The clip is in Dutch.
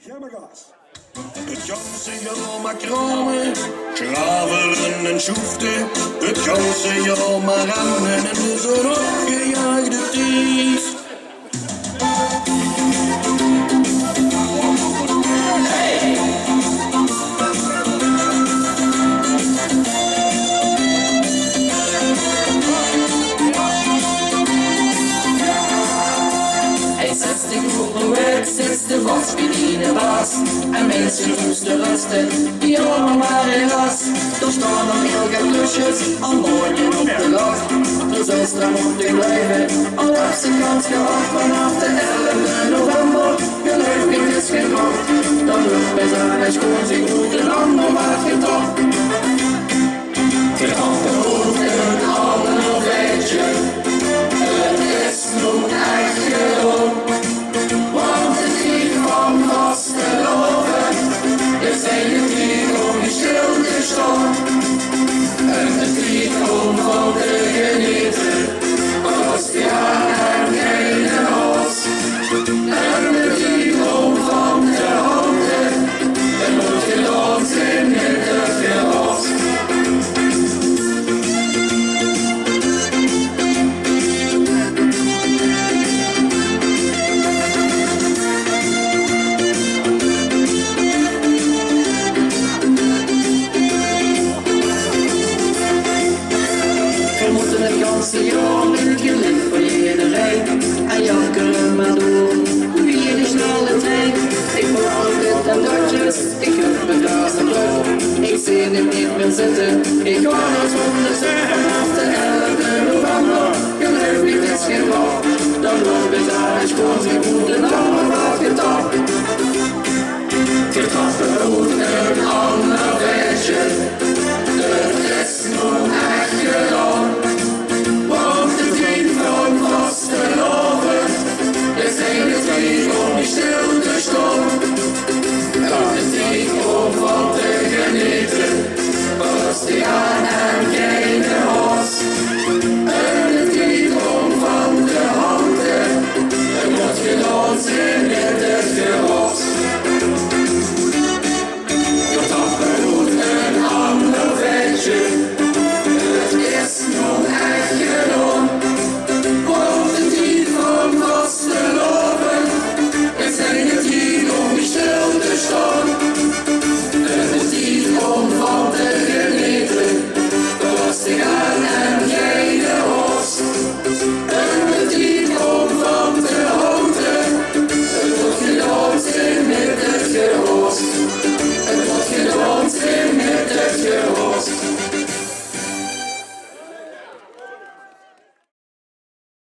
Gemmegaas. Het ganse jaar maar kramen, gravelen en schoeften. Het ganse jaar maar rennen en de zon opgejaagde dief. Sinds de wasbediende was en mensen moesten rusten, die allemaal maar in ras. Er staan nog heel veel klusjes al morgen op de dag. De zuster moet u blijven, al heb ze kans gehad vanaf de 11e november. Gelukkig is geen wacht, dan lukt bij zijn schoon zich goed een ander maat getocht. Op de hoofd in een ander weetje, het is nog echt gewoon. Er zijn de vliegen die stil te staan en de vliegen van de genieten, als die aan en geen was. En de vliegen van de handen, en wordt geland in het gras. En jankeren maar door, wie de snelle trein. Ik verwacht dit en datjes, ik heb mijn gaas en druk. Ik zie hem niet meer zitten, ik ga naar